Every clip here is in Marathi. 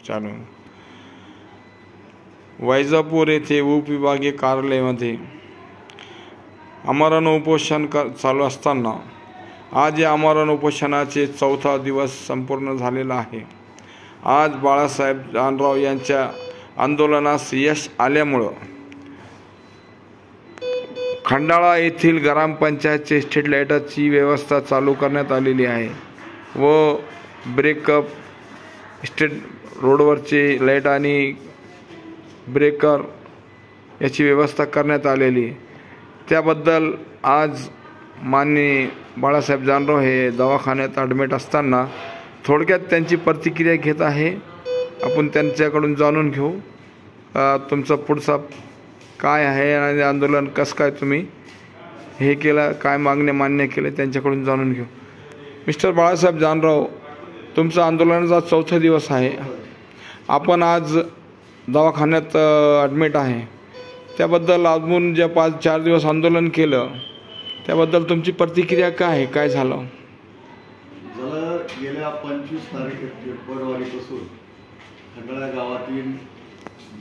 चालू वैजापूर येथे उपविभागीय कार्यालयामध्ये आमरण उपोषण चालू असताना आज या आमरण उपोषणाचे 4था दिवस संपूर्ण झालेला आहे। आज बाळासाहेब जानराव यांच्या आंदोलनास यश आल्यामुळे खंडाळा येथील ग्रामपंचायतचे स्ट्रीट लाईटची व्यवस्था चालू करण्यात आलेली आहे व ब्रेकअप स्ट्रीट रोडवरचे लाईट आणि ब्रेकर याची व्यवस्था करण्यात आलेली आहे। त्याबद्दल आज माननीय बाळासाहेब जानराव हे दवाखान्यात ॲडमिट असताना थोडक्यात त्यांची प्रतिक्रिया घेत आहे। आपण त्यांच्याकडून जाणून घेऊ तुमचा पुढचा काय आहे आणि आंदोलन कसं काय तुम्ही हे केलं, काय मागणे मान्य केले त्यांच्याकडून जाणून घेऊ। मिस्टर बाळासाहेब जानराव, तुमचा आंदोलनाचा 4था दिवस आहे। आपण आज दवाखान्यात ॲडमिट आहे, त्याबद्दल अजून जे 4 दिवस आंदोलन केलं त्याबद्दल तुमची प्रतिक्रिया काय आहे, काय झालं? गेल्या 25 तारीख फेब्रुवारीपासून खंडाळा गावातील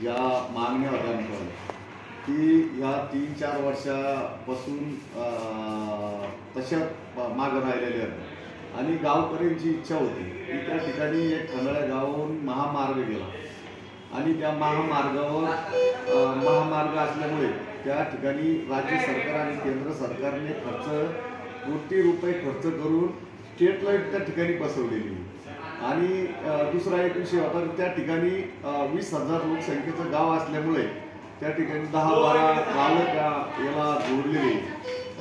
ज्या मागण्या होत्या ती या 3-4 वर्षापासून तशाच मागं राहिलेल्या आहेत आणि गावकऱ्यांची इच्छा होती की त्या ठिकाणी एक खंडाळा गावाहून महामार्ग गेला आणि त्या महामार्गावर महामार्ग असल्यामुळे त्या ठिकाणी राज्य सरकार आणि केंद्र सरकारने कोटी रुपये खर्च करून स्ट्रीट लाईट त्या ठिकाणी बसवलेली आणि दुसरा एक विषय होता की त्या ठिकाणी 20,000 लोकसंख्येचं गाव असल्यामुळे त्या ठिकाणी 10-12 गावं त्या याला जोडलेली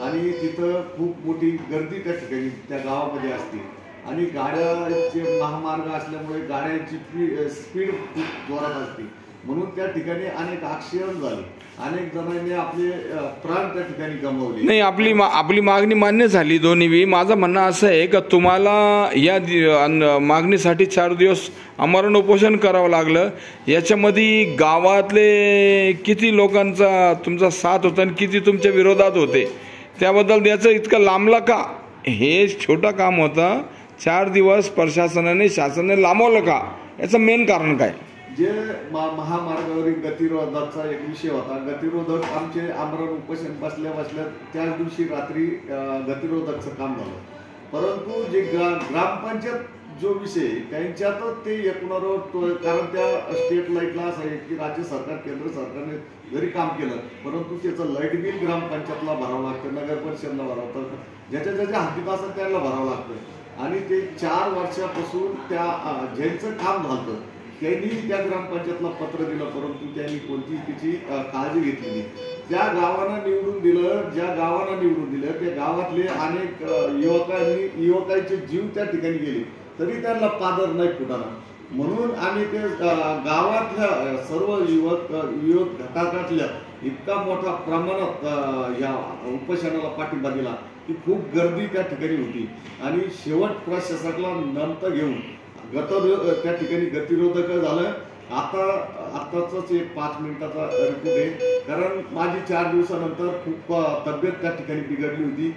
आणि तिथं खूप मोठी गर्दी त्या ठिकाणी त्या गावामध्ये असते आणि गाड्याचे महामार्ग असल्यामुळे गाड्यांची स्पीड खूप जोरात असते म्हणून त्या ठिकाणी अनेक ॲक्सिडेंट झाले, अनेक जणांनी आपले प्राण त्या ठिकाणी गमावले। नाही, आपली मागणी मान्य झाली दोन्ही। माझं म्हणणं असं आहे की तुम्हाला या मागणीसाठी 4 दिवस आमरण उपोषण करावं लागलं, याच्यामध्ये गावातले किती लोकांचा तुमचा साथ होता आणि किती तुमच्या विरोधात होते, त्याबद्दल याचं इतकं लांबला का? हे छोटं काम होतं, 4 दिवस प्रशासनाने शासनाने लांबवलं का? याचं मेन कारण काय? जे महामार्गावरील गतिरोधकाचा एक विषय होता, गतिरोधक आमचे आमरण उपोषण बसल्या त्याच दिवशी रात्री गतिरोधकचं काम झालं, परंतु जे ग्रामपंचायत जो विषय त्यांच्यातच ते एकूण कारण त्या स्टेट लाईटला असं आहे की राज्य सरकार केंद्र सरकारने जरी काम केलं परंतु त्याचं लाईट बिल ग्रामपंचायतला भरावं लागतं, नगर परिषदला भरावं लागतं, ज्याच्या हद्दीत असं त्याला भरावं लागतं आणि ते 4 वर्षापासून त्या ज्यांचं काम झालं त्यांनी त्या ग्रामपंचायतला पत्र दिलं परंतु त्यांनी कोणतीही त्याची काळजी घेतली नाही। त्या गावांना निवडून दिलं, ज्या गावांना निवडून दिलं त्या गावातले अनेक युवकांचे जीव त्या ठिकाणी गेले तरी त्यांना पादर नाही फुटाला, म्हणून आम्ही ते गावातल्या सर्व युवक घटकातल्या इतका मोठा प्रमाणात या उपोषणाला पाठिंबा दिला की खूप गर्दी त्या ठिकाणी होती आणि शेवट प्रशासकाला नंतर घेऊन त्या ठिकाणी गतिरोधक झालं। आताच एक 5 मिनिटाचा रिपोर्ट आहे, कारण माझी 4 दिवसानंतर खूप तब्येत त्या ठिकाणी बिघडली होती।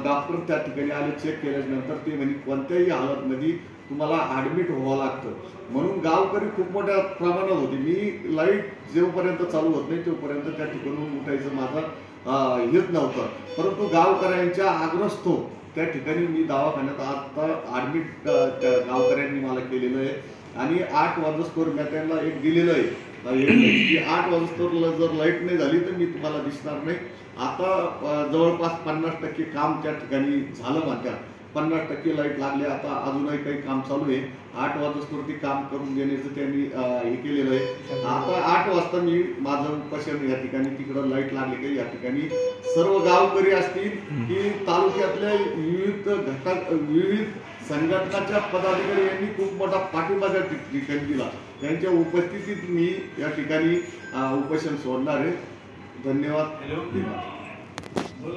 डॉक्टर त्या ठिकाणी आले, चेक केल्यानंतर ते म्हणे कोणत्याही हालतमध्ये तुम्हाला ॲडमिट व्हावं लागतं, म्हणून गावकरी खूप मोठ्या प्रमाणात होते। मी लाईट जेवपर्यंत चालू होत नाही तोपर्यंत त्या ठिकाणून उठायचं माझं हेच नव्हतं, परंतु गावकऱ्यांच्या आग्रस्तव त्या ठिकाणी मी दवाखान्यात आता ॲडमिट गावकऱ्यांनी मला केलेलं आहे आणि 8 वाजता मी त्यांना एक दिलेलं आहे की 8 वाजता जर लाईट नाही झाली तर मी तुम्हाला दिसणार नाही। आता जवळपास 50% काम त्या ठिकाणी झालं, माझ्या 50% लाईट लागले, आता अजूनही काही काम चालू आहे। 8 वाजता काम करून देण्याचं त्यांनी हे केलेलं आहे। आता 8 वाजता मी माझं उपोषण या ठिकाणी तिकडं लाईट लागले काही या ठिकाणी सर्व गावकरी असतील की तालुक्यातल्या विविध संघटनाच्या पदाधिकारी यांनी खूप मोठा पाठिंबा त्या ठिकाणी दिला, त्यांच्या उपस्थितीत मी या ठिकाणी उपोषण सोडणार आहे। धन्यवाद।